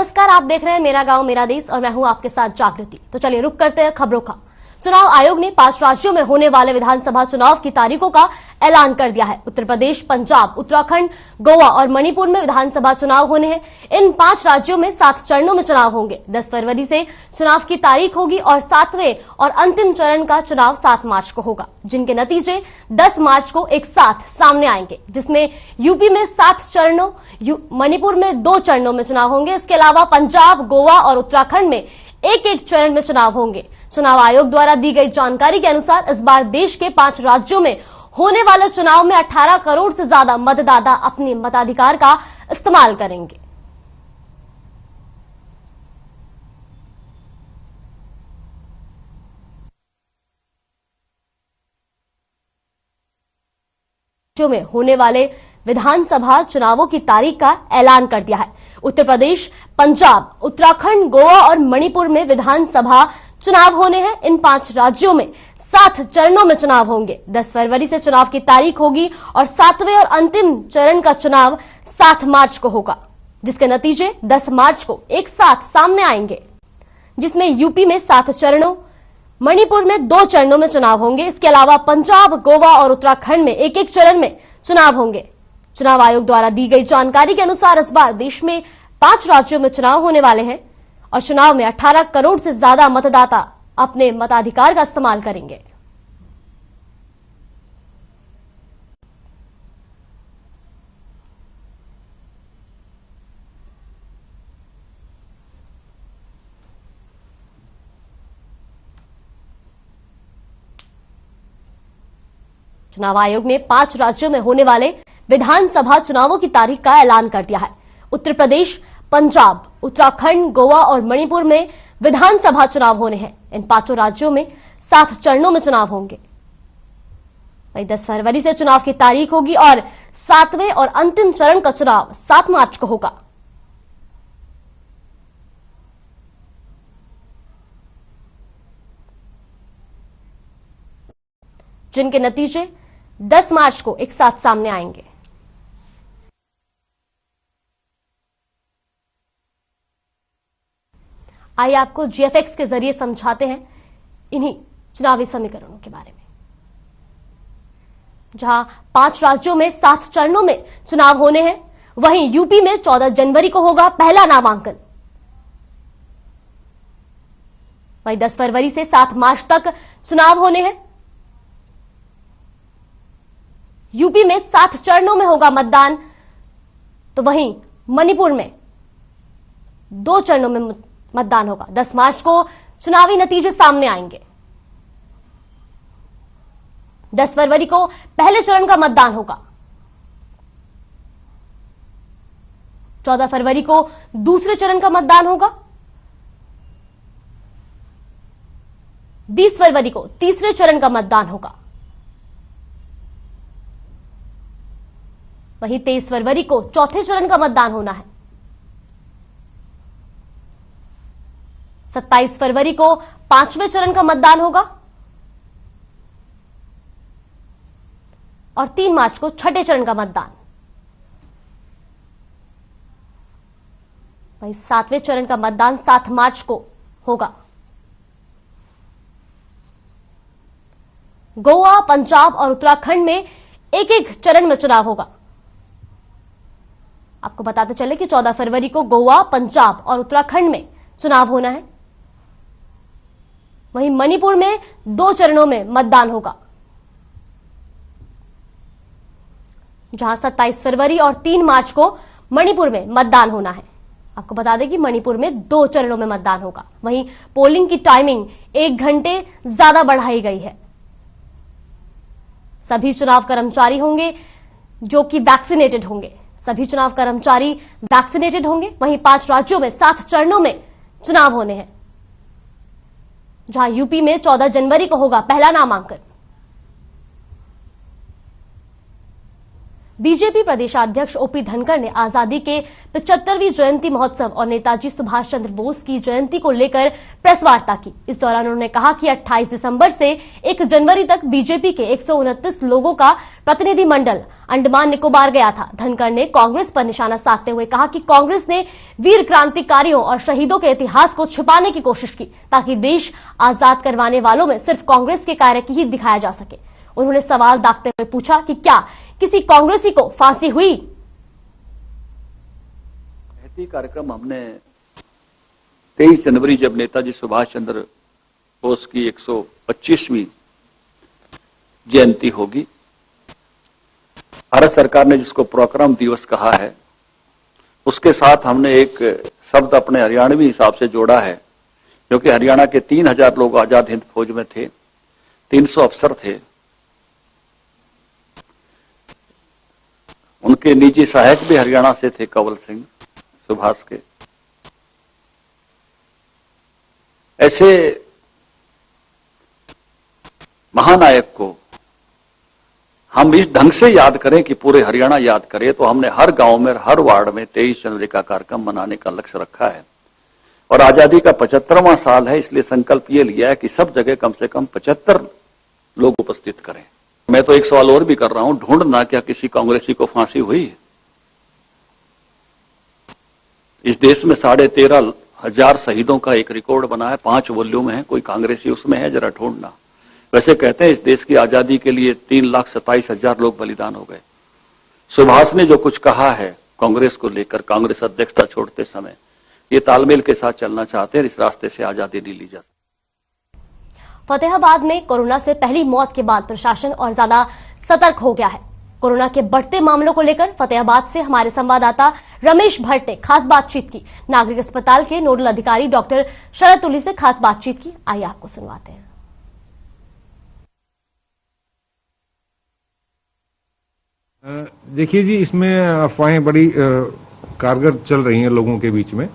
नमस्कार, आप देख रहे हैं मेरा गांव मेरा देश और मैं हूं आपके साथ जागृति। तो चलिए रुक करते हैं खबरों का। चुनाव आयोग ने 5 राज्यों में होने वाले विधानसभा चुनाव की तारीखों का ऐलान कर दिया है। उत्तर प्रदेश, पंजाब, उत्तराखंड, गोवा और मणिपुर में विधानसभा चुनाव होने हैं। इन 5 राज्यों में 7 चरणों में चुनाव होंगे। 10 फरवरी से चुनाव की तारीख होगी और 7वें और अंतिम चरण का चुनाव 7 मार्च को होगा, जिनके नतीजे 10 मार्च को एक साथ सामने आएंगे, जिसमें यूपी में 7 चरणों, मणिपुर में 2 चरणों में चुनाव होंगे। इसके अलावा पंजाब, गोवा और उत्तराखंड में एक चरण में चुनाव होंगे। चुनाव आयोग द्वारा दी गई जानकारी के अनुसार इस बार देश के 5 राज्यों में होने वाले चुनाव में 18 करोड़ से ज्यादा मतदाता अपने मताधिकार का इस्तेमाल करेंगे। राज्यों में होने वाले विधानसभा चुनावों की तारीख का ऐलान कर दिया है। उत्तर प्रदेश, पंजाब, उत्तराखंड, गोवा और मणिपुर में विधानसभा चुनाव होने हैं। इन 5 राज्यों में 7 चरणों में चुनाव होंगे। 10 फरवरी से चुनाव की तारीख होगी और 7वें और अंतिम चरण का चुनाव 7 मार्च को होगा, जिसके नतीजे 10 मार्च को एक साथ सामने आएंगे, जिसमें यूपी में 7 चरणों, मणिपुर में 2 चरणों में चुनाव होंगे। इसके अलावा पंजाब, गोवा और उत्तराखंड में एक चरण में चुनाव होंगे। चुनाव आयोग द्वारा दी गई जानकारी के अनुसार इस बार देश में 5 राज्यों में चुनाव होने वाले हैं और चुनाव में 18 करोड़ से ज्यादा मतदाता अपने मताधिकार का इस्तेमाल करेंगे। चुनाव आयोग ने 5 राज्यों में होने वाले विधानसभा चुनावों की तारीख का ऐलान कर दिया है। उत्तर प्रदेश, पंजाब, उत्तराखंड, गोवा और मणिपुर में विधानसभा चुनाव होने हैं। इन 5 राज्यों में 7 चरणों में चुनाव होंगे। वहीं 10 फरवरी से चुनाव की तारीख होगी और 7वें और अंतिम चरण का चुनाव 7 मार्च को होगा। जिनके नतीजे 10 मार्च को एक साथ सामने आएंगे। आइए आपको जीएफएक्स के जरिए समझाते हैं इन्हीं चुनावी समीकरणों के बारे में। जहां 5 राज्यों में 7 चरणों में चुनाव होने हैं, वहीं यूपी में 14 जनवरी को होगा पहला नामांकन। वहीं 10 फरवरी से 7 मार्च तक चुनाव होने हैं। यूपी में 7 चरणों में होगा मतदान, तो वहीं मणिपुर में 2 चरणों में मतदान होगा। 10 मार्च को चुनावी नतीजे सामने आएंगे। 10 फरवरी को पहले चरण का मतदान होगा। 14 फरवरी को दूसरे चरण का मतदान होगा। 20 फरवरी को तीसरे चरण का मतदान होगा। वहीं 23 फरवरी को चौथे चरण का मतदान होना है। 27 फरवरी को 5वें चरण का मतदान होगा और 3 मार्च को 6ठे चरण का मतदान। वहीं 7वें चरण का मतदान 7 मार्च को होगा। गोवा, पंजाब और उत्तराखंड में एक चरण में चुनाव होगा। आपको बताते चले कि 14 फरवरी को गोवा, पंजाब और उत्तराखंड में चुनाव होना है। वहीं मणिपुर में 2 चरणों में मतदान होगा, जहां 27 फरवरी और 3 मार्च को मणिपुर में मतदान होना है। आपको बता दें कि मणिपुर में 2 चरणों में मतदान होगा। वहीं पोलिंग की टाइमिंग 1 घंटे ज्यादा बढ़ाई गई है। सभी चुनाव कर्मचारी होंगे जो कि वैक्सीनेटेड होंगे। सभी चुनाव कर्मचारी वैक्सीनेटेड होंगे। वहीं 5 राज्यों में 7 चरणों में चुनाव होने हैं, जहां यूपी में 14 जनवरी को होगा पहला नामांकन। बीजेपी प्रदेशाध्यक्ष ओपी धनखड़ ने आजादी के 75वीं जयंती महोत्सव और नेताजी सुभाष चंद्र बोस की जयंती को लेकर प्रेस वार्ता की। इस दौरान उन्होंने कहा कि 28 दिसंबर से 1 जनवरी तक बीजेपी के 129 लोगों का प्रतिनिधिमंडल अंडमान निकोबार गया था। धनखड़ ने कांग्रेस पर निशाना साधते हुए कहा कि कांग्रेस ने वीर क्रांतिकारियों और शहीदों के इतिहास को छुपाने की कोशिश की ताकि देश आजाद करवाने वालों में सिर्फ कांग्रेस के कार्य ही दिखाया जा सके। उन्होंने सवाल दागते हुए पूछा कि क्या किसी कांग्रेसी को फांसी हुई। कार्यक्रम हमने 23 जनवरी जब नेताजी सुभाष चंद्र बोस की 125वीं जयंती होगी, भारत सरकार ने जिसको पराक्रम दिवस कहा है, उसके साथ हमने एक शब्द अपने हरियाणवी हिसाब से जोड़ा है, क्योंकि हरियाणा के 3000 लोग आजाद हिंद फौज में थे, 300 अफसर थे, उनके निजी सहायक भी हरियाणा से थे, कंवल सिंह सुभाष के। ऐसे महानायक को हम इस ढंग से याद करें कि पूरे हरियाणा याद करे, तो हमने हर गांव में, हर वार्ड में 23 जनवरी का कार्यक्रम मनाने का लक्ष्य रखा है। और आजादी का 75वां साल है, इसलिए संकल्प ये लिया है कि सब जगह कम से कम 75 लोग उपस्थित करें। मैं तो एक सवाल और भी कर रहा हूं, ढूंढना क्या किसी कांग्रेसी को फांसी हुई है? इस देश में 13,500 शहीदों का एक रिकॉर्ड बना है, 5 वॉल्यूम है, कोई कांग्रेसी उसमें है? जरा ढूंढना। वैसे कहते हैं इस देश की आजादी के लिए 3,27,000 लोग बलिदान हो गए। सुभाष ने जो कुछ कहा है कांग्रेस को लेकर, कांग्रेस अध्यक्षता छोड़ते समय, ये तालमेल के साथ चलना चाहते हैं, इस रास्ते से आजादी नहीं ली जा सकती। फतेहाबाद में कोरोना से पहली मौत के बाद प्रशासन और ज्यादा सतर्क हो गया है। कोरोना के बढ़ते मामलों को लेकर फतेहाबाद से हमारे संवाददाता रमेश भट्ट ने खास बातचीत की। नागरिक अस्पताल के नोडल अधिकारी डॉक्टर शरद तुली से खास बातचीत की। आइए आपको सुनवाते हैं। देखिए जी, इसमें अफवाहें बड़ी कारगर चल रही हैं लोगों के बीच में।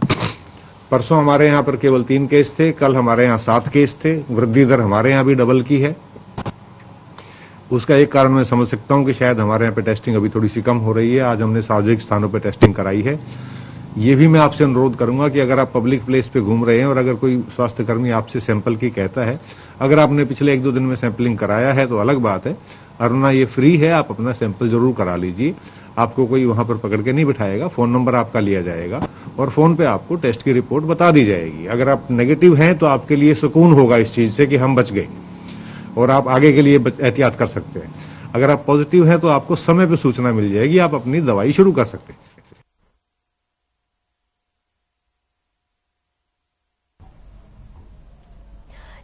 परसों हमारे यहाँ पर केवल 3 केस थे, कल हमारे यहाँ 7 केस थे। वृद्धि दर हमारे यहाँ भी डबल की है। उसका एक कारण मैं समझ सकता हूं कि शायद हमारे यहाँ पे टेस्टिंग अभी थोड़ी सी कम हो रही है। आज हमने सार्वजनिक स्थानों पे टेस्टिंग कराई है। ये भी मैं आपसे अनुरोध करूंगा कि अगर आप पब्लिक प्लेस पे घूम रहे हैं और अगर कोई स्वास्थ्यकर्मी आपसे सैंपल की कहता है, अगर आपने पिछले 1-2 दिन में सैंपलिंग कराया है तो अलग बात है, वरना ये फ्री है, आप अपना सैंपल जरूर करा लीजिए। आपको कोई वहां पर पकड़ के नहीं बिठाएगा, फोन नंबर आपका लिया जाएगा और फोन पे आपको टेस्ट की रिपोर्ट बता दी जाएगी। अगर आप नेगेटिव हैं तो आपके लिए सुकून होगा इस चीज से कि हम बच गए और आप आगे के लिए एहतियात कर सकते हैं। अगर आप पॉजिटिव हैं तो आपको समय पे सूचना मिल जाएगी, आप अपनी दवाई शुरू कर सकते हैं।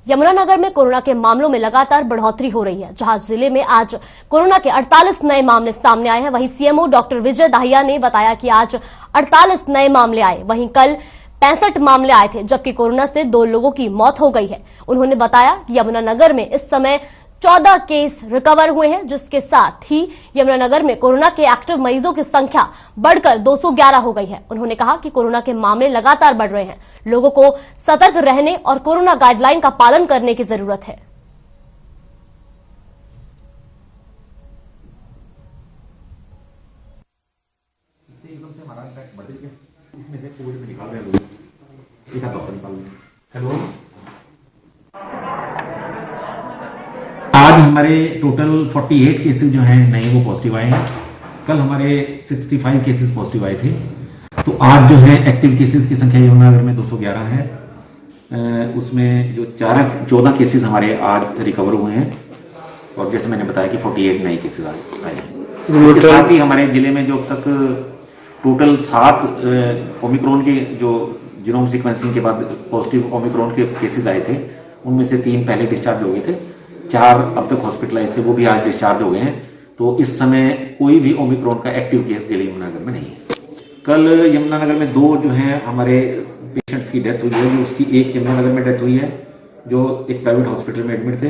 यमुनानगर में कोरोना के मामलों में लगातार बढ़ोतरी हो रही है। जहां जिले में आज कोरोना के 48 नए मामले सामने आए हैं, वहीं सीएमओ डॉक्टर विजय दाहिया ने बताया कि आज 48 नए मामले आए। वहीं कल 65 मामले आए थे, जबकि कोरोना से 2 लोगों की मौत हो गई है। उन्होंने बताया कि यमुनानगर में इस समय 14 केस रिकवर हुए हैं, जिसके साथ ही यमुनानगर में कोरोना के एक्टिव मरीजों की संख्या बढ़कर 211 हो गई है। उन्होंने कहा कि कोरोना के मामले लगातार बढ़ रहे हैं, लोगों को सतर्क रहने और कोरोना गाइडलाइन का पालन करने की जरूरत है। हेलो, आज हमारे टोटल 48 केसेस जो हैं नए वो पॉजिटिव आए हैं। कल हमारे 65 केसेस पॉजिटिव आए थे। तो आज जो है एक्टिव केसेस की संख्या यमुनानगर में 211 है। उसमें जो 14 केसेस हमारे आज रिकवर हुए हैं और जैसे मैंने बताया कि 48 नए केसेस आए हैं। इसके साथ ही हमारे जिले में जो अब तक टोटल 7 ओमिक्रॉन के जो जीनोम सीक्वेंसिंग के बाद पॉजिटिव ओमिक्रॉन के केसेस आए थे, उनमें से 3 पहले डिस्चार्ज हो गए थे, 4 अब तक हॉस्पिटलाइज थे, वो भी आज डिस्चार्ज हो गए हैं। तो इस समय कोई भी ओमिक्रॉन का एक्टिव केस जिले यमुनानगर में नहीं है। कल यमुनानगर में 2 जो है हमारे पेशेंट्स की डेथ हुई है। उसकी एक यमुनानगर में डेथ हुई है जो एक प्राइवेट हॉस्पिटल में एडमिट थे,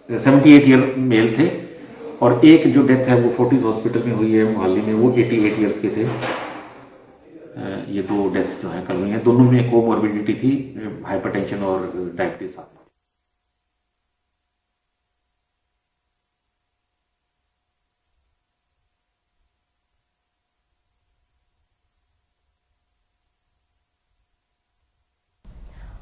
78 ईयर मेल थे, और एक जो डेथ है वो फोर्टिस हॉस्पिटल में हुई है मोहाली में, वो 88 ईयर्स के थे। ये 2 डेथ्स जो है कल हुई हैं। दोनों में कोमॉर्बिडिटी थी, हाइपरटेंशन और डायबिटीज साथ।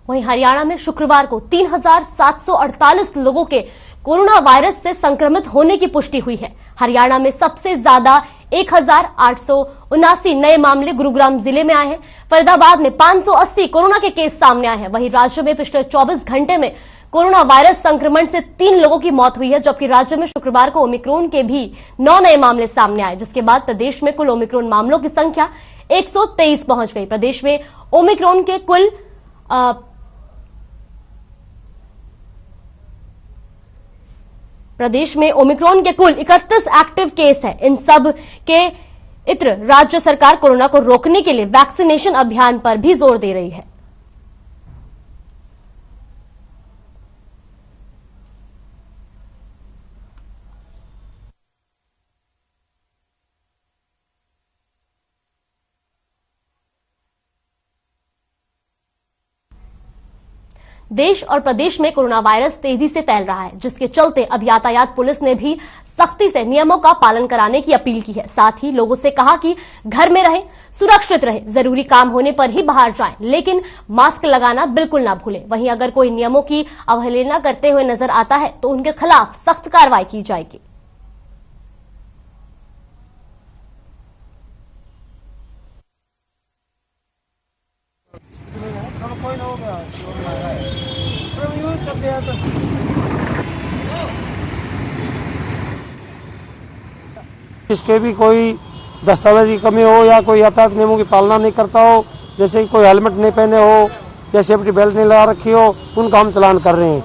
वहीं हरियाणा में शुक्रवार को 3,748 लोगों के कोरोना वायरस से संक्रमित होने की पुष्टि हुई है। हरियाणा में सबसे ज्यादा 1,879 नए मामले गुरुग्राम जिले में आए हैं। फरीदाबाद में 580 कोरोना के केस सामने आए हैं। वहीं राज्य में पिछले 24 घंटे में कोरोना वायरस संक्रमण से 3 लोगों की मौत हुई है, जबकि राज्य में शुक्रवार को ओमिक्रॉन के भी 9 नए मामले सामने आए, जिसके बाद प्रदेश में कुल ओमिक्रॉन मामलों की संख्या 123 पहुंच गई। प्रदेश में ओमिक्रॉन के कुल प्रदेश में ओमिक्रॉन के कुल 31 एक्टिव केस है। इन सब के इत्र राज्य सरकार कोरोना को रोकने के लिए वैक्सीनेशन अभियान पर भी जोर दे रही है। देश और प्रदेश में कोरोना वायरस तेजी से फैल रहा है, जिसके चलते अब यातायात पुलिस ने भी सख्ती से नियमों का पालन कराने की अपील की है। साथ ही लोगों से कहा कि घर में रहें, सुरक्षित रहें, जरूरी काम होने पर ही बाहर जाएं, लेकिन मास्क लगाना बिल्कुल ना भूलें। वहीं अगर कोई नियमों की अवहेलना करते हुए नजर आता है तो उनके खिलाफ सख्त कार्रवाई की जाएगी। इसके भी कोई दस्तावेज की कमी हो या कोई यातायात नियमों की पालना नहीं करता हो, जैसे कि कोई हेलमेट नहीं पहने हो या सेफ्टी बेल्ट नहीं लगा रखी हो, उनका हम चालान कर रहे हैं।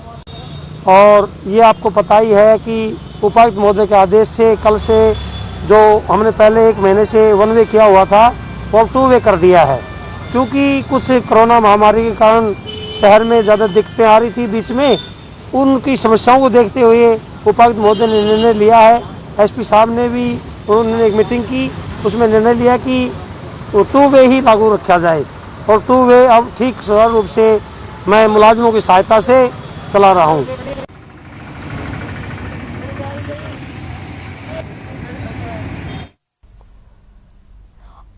और ये आपको पता ही है कि उपायुक्त महोदय के आदेश से कल से जो हमने पहले 1 महीने से 1 वे किया हुआ था वो अब 2 वे कर दिया है, क्योंकि कुछ कोरोना महामारी के कारण शहर में ज़्यादा दिक्कतें आ रही थी बीच में। उनकी समस्याओं को देखते हुए उपायुक्त महोदय ने निर्णय लिया है। एसपी साहब ने भी उन्होंने एक मीटिंग की, उसमें निर्णय लिया कि 2 वे ही लागू रखा जाए और 2 वे अब ठीक सुचारू रूप से मैं मुलाजिमों की सहायता से चला रहा हूँ।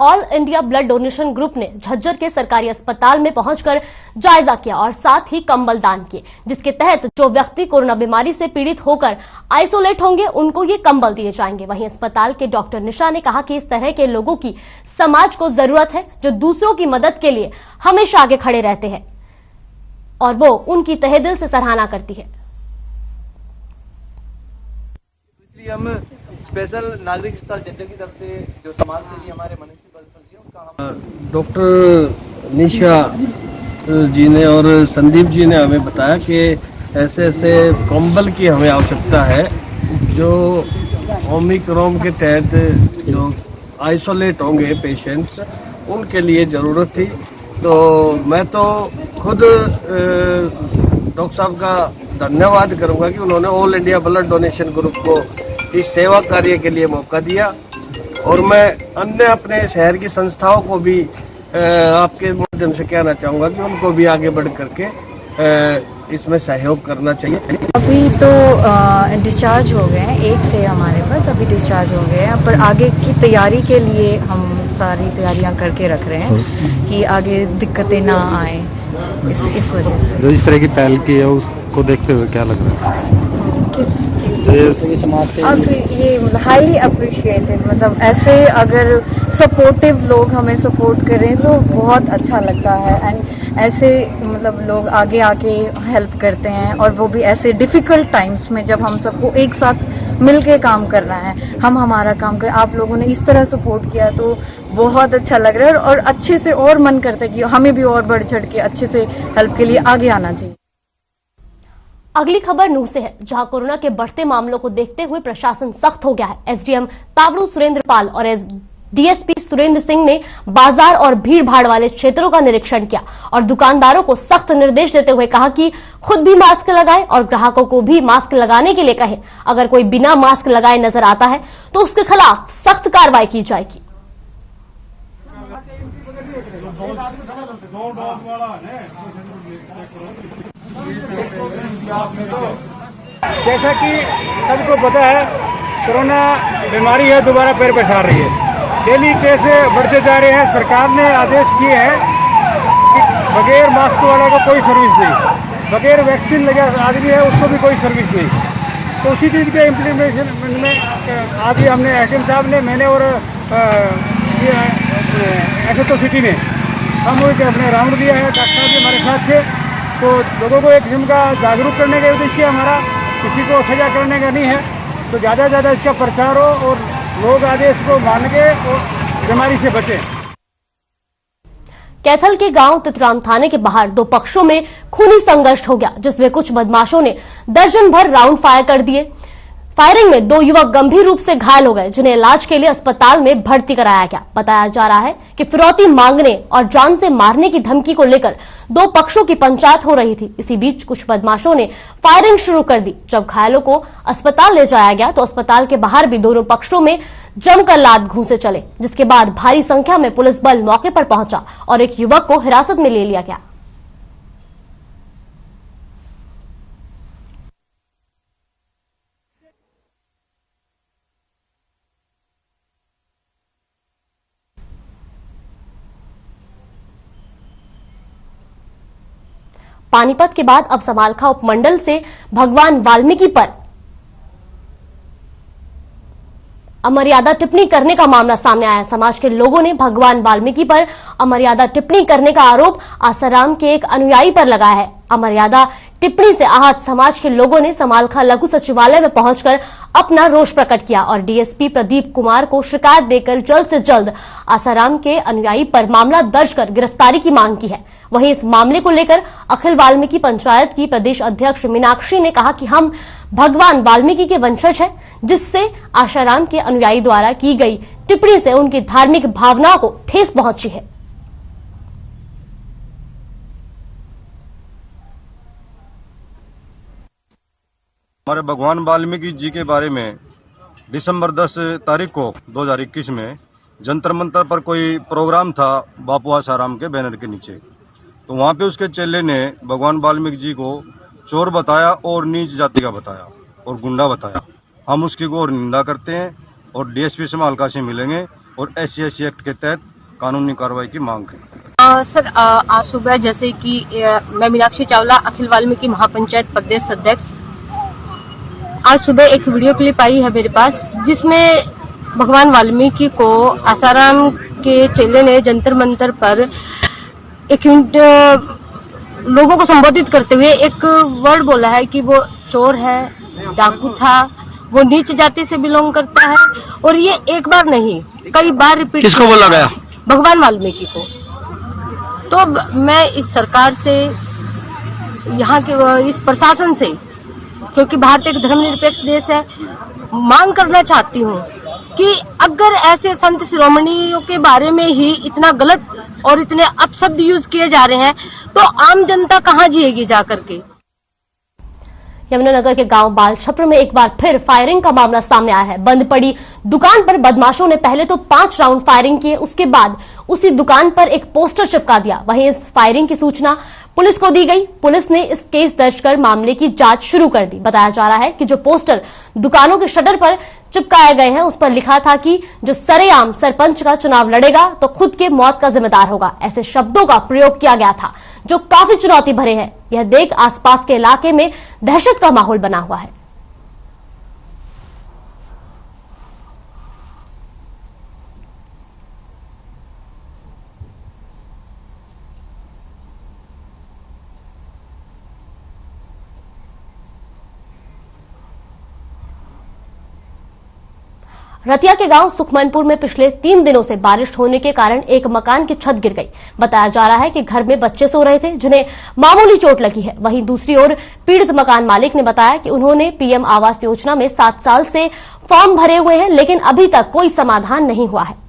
All India blood donation group ने झज्जर के सरकारी अस्पताल में पहुंचकर जायजा किया और साथ ही कंबल दान किए, जिसके तहत जो व्यक्ति कोरोना बीमारी से पीड़ित होकर आइसोलेट होंगे उनको ये कंबल दिए जाएंगे। वहीं अस्पताल के डॉक्टर निशा ने कहा कि इस तरह के लोगों की समाज को जरूरत है, जो दूसरों की मदद के लिए हमेशा आगे खड़े रहते हैं और वो उनकी तहे दिल से सराहना करती है। हम स्पेशल नागरिक अस्पताल झज्जर की तरफ से जो समाज सेवी हमारे मनीषी बंसल जी उनका हम डॉक्टर निशा जी ने और संदीप जी ने हमें बताया कि ऐसे ऐसे कंबल की हमें आवश्यकता है, जो ओमिक्रॉन के तहत जो आइसोलेट होंगे पेशेंट्स उनके लिए ज़रूरत थी। तो मैं तो खुद डॉक्टर साहब का धन्यवाद करूंगा कि उन्होंने all India blood donation group को इस सेवा कार्य के लिए मौका दिया, और मैं अन्य अपने शहर की संस्थाओं को भी आपके माध्यम से कहना चाहूँगा कि उनको भी आगे बढ़ करके इसमें सहयोग करना चाहिए। अभी तो डिस्चार्ज हो गए हैं, 1 थे हमारे पास, अभी डिस्चार्ज हो गए हैं, पर आगे की तैयारी के लिए हम सारी तैयारियां करके रख रहे हैं कि आगे दिक्कतें ना आए इस वजह से। जो इस तरह की पहल की है उसको देखते हुए क्या लग रहा है? किस चीज़ अब ये मतलब हाईली अप्रिशिएटेड, मतलब ऐसे अगर सपोर्टिव लोग हमें सपोर्ट करें तो बहुत अच्छा लगता है। एंड ऐसे मतलब लोग आगे आके हेल्प करते हैं, और वो भी ऐसे डिफिकल्ट टाइम्स में जब हम सबको एक साथ मिलके काम करना है, हम हमारा काम कर, आप लोगों ने इस तरह सपोर्ट किया तो बहुत अच्छा लग रहा है, और अच्छे से और मन करता है कि हमें भी और बढ़ चढ़ के अच्छे से हेल्प के लिए आगे आना चाहिए। अगली खबर नूह से है, जहां कोरोना के बढ़ते मामलों को देखते हुए प्रशासन सख्त हो गया है। एसडीएम तावड़ू सुरेंद्र पाल और डीएसपी सुरेंद्र सिंह ने बाजार और भीड़ भाड़ वाले क्षेत्रों का निरीक्षण किया और दुकानदारों को सख्त निर्देश देते हुए कहा कि खुद भी मास्क लगाएं और ग्राहकों को भी मास्क लगाने के लिए कहें। अगर कोई बिना मास्क लगाए नजर आता है तो उसके खिलाफ सख्त कार्रवाई की जाएगी। जैसा कि सबको पता है, कोरोना बीमारी है, दोबारा पैर पसार रही है। डेली केस बढ़ते जा रहे हैं। सरकार ने आदेश किए हैं कि बगैर मास्क वाला को कोई सर्विस नहीं, बगैर वैक्सीन लगा आदमी है उसको भी कोई सर्विस नहीं। तो उसी चीज़ के इम्प्लीमेंटेशन में आज ही हमने एसडीएम साहब ने, मैंने और एसएचओ सिटी ने हम अपने राउंड दिया है। डॉक्टर साहब भी हमारे साथ थे। तो लोगों को एक किस्म का जागरूक करने का उद्देश्य हमारा, किसी को सजा करने का नहीं है। तो ज़्यादा से ज़्यादा इसका प्रचार हो और लोग आगे इसको मान के और बीमारी से बचें। कैथल के गांव तितराम थाने के बाहर दो पक्षों में खूनी संघर्ष हो गया, जिसमें कुछ बदमाशों ने दर्जन भर राउंड फायर कर दिए। फायरिंग में दो युवक गंभीर रूप से घायल हो गए, जिन्हें इलाज के लिए अस्पताल में भर्ती कराया गया। बताया जा रहा है कि फिरौती मांगने और जान से मारने की धमकी को लेकर दो पक्षों की पंचायत हो रही थी। इसी बीच कुछ बदमाशों ने फायरिंग शुरू कर दी। जब घायलों को अस्पताल ले जाया गया तो अस्पताल के बाहर भी दोनों पक्षों में जमकर लात घूंसे चले, जिसके बाद भारी संख्या में पुलिस बल मौके पर पहुंचा और एक युवक को हिरासत में ले लिया गया। पानीपत के बाद अब समालखा उपमंडल से भगवान वाल्मीकि पर अमर्यादा टिप्पणी करने का मामला सामने आया। समाज के लोगों ने भगवान वाल्मीकि पर अमर्यादा टिप्पणी करने का आरोप आसाराम के एक अनुयायी पर लगाया है। अमर्यादा टिप्पणी से आहत समाज के लोगों ने समालखा लघु सचिवालय में पहुंचकर अपना रोष प्रकट किया और डीएसपी प्रदीप कुमार को शिकायत देकर जल्द से जल्द आसाराम के अनुयायी पर मामला दर्ज कर गिरफ्तारी की मांग की है। वहीं इस मामले को लेकर अखिल वाल्मीकि पंचायत की प्रदेश अध्यक्ष मीनाक्षी ने कहा कि हम भगवान वाल्मीकि के वंशज हैं, जिससे आसाराम के अनुयायी द्वारा की गई टिप्पणी से उनकी धार्मिक भावनाओं को ठेस पहुंची है। हमारे भगवान वाल्मीकि जी के बारे में दिसंबर 10 तारीख को 2021 में जंतर मंतर पर कोई प्रोग्राम था बापू आसाराम के बैनर के नीचे। तो वहाँ पे उसके चेले ने भगवान वाल्मीकि जी को चोर बताया और नीच जाति का बताया और गुंडा बताया। हम उसकी घोर निंदा करते हैं और डीएसपी समालखा से मिलेंगे और SC/ST एक्ट के तहत कानूनी कार्रवाई की मांग करेंगे। सर, आज सुबह जैसे कि मैं मीनाक्षी चावला, अखिल वाल्मीकि महापंचायत प्रदेश अध्यक्ष, आज सुबह एक वीडियो क्लिप आई है मेरे पास, जिसमें भगवान वाल्मीकि को आसाराम के चेले ने जंतर मंतर पर एक लोगों को संबोधित करते हुए एक वर्ड बोला है कि वो चोर है, डाकू था, वो नीच जाति से बिलोंग करता है। और ये एक बार नहीं, कई बार रिपीट किसको बोला गया? भगवान वाल्मीकि को। तो मैं इस सरकार से, यहाँ के इस प्रशासन से, क्योंकि भारत एक धर्मनिरपेक्ष देश है, मांग करना चाहती हूँ कि अगर ऐसे संत शिरोमणियों के बारे में ही इतना गलत और इतने अपशब्द यूज किए जा रहे हैं तो आम जनता कहाँ जिएगी जाकर के। यमुनानगर के गांव बाल छप्र में एक बार फिर फायरिंग का मामला सामने आया है। बंद पड़ी दुकान पर बदमाशों ने पहले तो 5 राउंड फायरिंग किए, उसके बाद उसी दुकान पर एक पोस्टर चिपका दिया। वहीं इस फायरिंग की सूचना पुलिस को दी गई। पुलिस ने इस केस दर्ज कर मामले की जांच शुरू कर दी। बताया जा रहा है कि जो पोस्टर दुकानों के शटर पर चिपकाए गए हैं उस पर लिखा था कि जो सरेआम सरपंच का चुनाव लड़ेगा तो खुद के मौत का जिम्मेदार होगा। ऐसे शब्दों का प्रयोग किया गया था जो काफी चुनौती भरे हैं। यह देख आसपास के इलाके में दहशत का माहौल बना हुआ है। रतिया के गांव सुखमनपुर में पिछले 3 दिनों से बारिश होने के कारण एक मकान की छत गिर गई। बताया जा रहा है कि घर में बच्चे सो रहे थे जिन्हें मामूली चोट लगी है। वहीं दूसरी ओर पीड़ित मकान मालिक ने बताया कि उन्होंने पीएम आवास योजना में 7 साल से फॉर्म भरे हुए हैं, लेकिन अभी तक कोई समाधान नहीं हुआ है।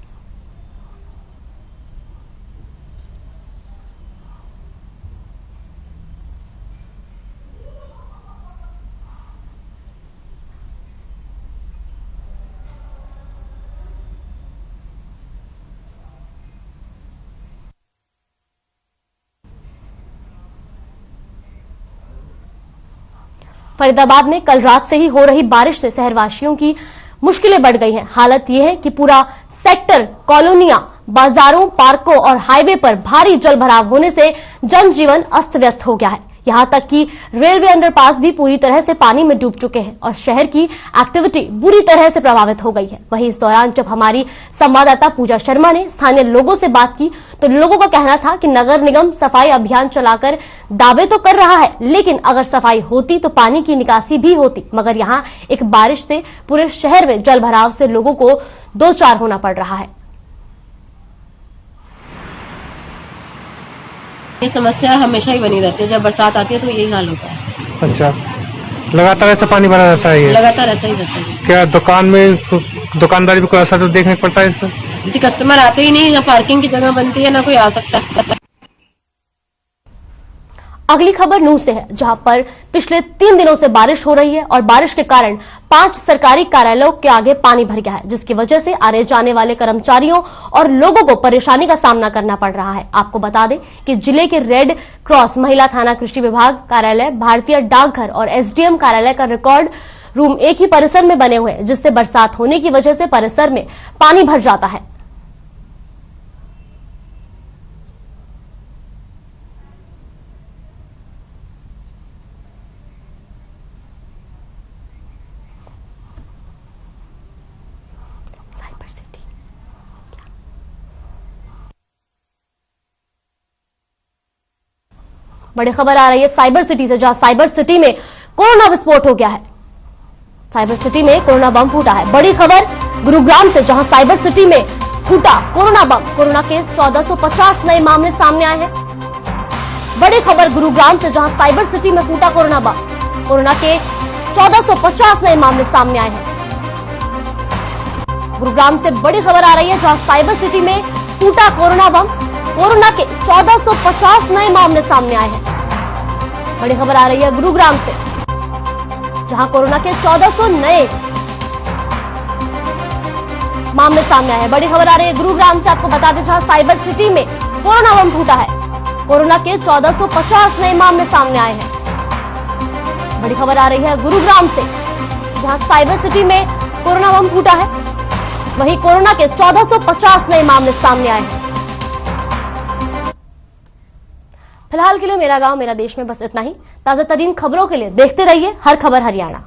फरीदाबाद में कल रात से ही हो रही बारिश से शहरवासियों की मुश्किलें बढ़ गई हैं। हालत यह है कि पूरा सेक्टर, कॉलोनियां बाजारों, पार्कों और हाईवे पर भारी जलभराव होने से जनजीवन अस्त व्यस्त हो गया है। यहां तक कि रेलवे अंडरपास भी पूरी तरह से पानी में डूब चुके हैं और शहर की एक्टिविटी बुरी तरह से प्रभावित हो गई है। वहीं इस दौरान जब हमारी संवाददाता पूजा शर्मा ने स्थानीय लोगों से बात की तो लोगों का कहना था कि नगर निगम सफाई अभियान चलाकर दावे तो कर रहा है, लेकिन अगर सफाई होती तो पानी की निकासी भी होती। मगर यहां एक बारिश से पूरे शहर में जलभराव से लोगों को दो चार होना पड़ रहा है। ये समस्या हमेशा ही बनी रहती है, जब बरसात आती है तो यही हाल होता है। अच्छा, लगातार ऐसा पानी भरा रहता है? ये लगातार ऐसा ही रहता है। क्या दुकान में दुकानदारी में कोई असर तो देखने को पड़ता है इससे? जी, कस्टमर आते ही नहीं, ना पार्किंग की जगह बनती है, ना कोई आ सकता है। अगली खबर नूह से है, जहां पर पिछले 3 दिनों से बारिश हो रही है और बारिश के कारण 5 सरकारी कार्यालयों के आगे पानी भर गया है, जिसकी वजह से आने जाने वाले कर्मचारियों और लोगों को परेशानी का सामना करना पड़ रहा है। आपको बता दें कि जिले के रेड क्रॉस महिला थाना, कृषि विभाग कार्यालय, भारतीय डाकघर और एसडीएम कार्यालय का रिकॉर्ड रूम एक ही परिसर में बने हुए हैं, जिससे बरसात होने की वजह से परिसर में पानी भर जाता है। बड़ी खबर आ रही है साइबर सिटी से, जहां साइबर सिटी में कोरोना विस्फोट हो गया है। साइबर सिटी में कोरोना बम फूटा है। बड़ी खबर गुरुग्राम से, जहां साइबर सिटी में फूटा कोरोना बम। कोरोना के 1450 नए मामले सामने आए हैं। बड़ी खबर गुरुग्राम से, जहां साइबर सिटी में फूटा कोरोना बम। कोरोना के 1450 नए मामले सामने आए हैं। गुरुग्राम से बड़ी खबर आ रही है, जहां साइबर सिटी में फूटा कोरोना बम। कोरोना के 1450 नए मामले सामने आए हैं। बड़ी खबर आ रही है गुरुग्राम से, जहां कोरोना के 1400 नए मामले सामने आए हैं। बड़ी खबर आ रही है गुरुग्राम से, आपको बता दें, जहां साइबर सिटी में कोरोना बम फूटा है। कोरोना के 1450 नए मामले सामने आए हैं। बड़ी खबर आ रही है गुरुग्राम से, जहां साइबर सिटी में कोरोना बम फूटा है, वहीं कोरोना के 1450 नए मामले सामने आए हैं। फिलहाल के लिए मेरा गांव मेरा देश में बस इतना ही। ताजा तरीन खबरों के लिए देखते रहिए हर खबर हरियाणा।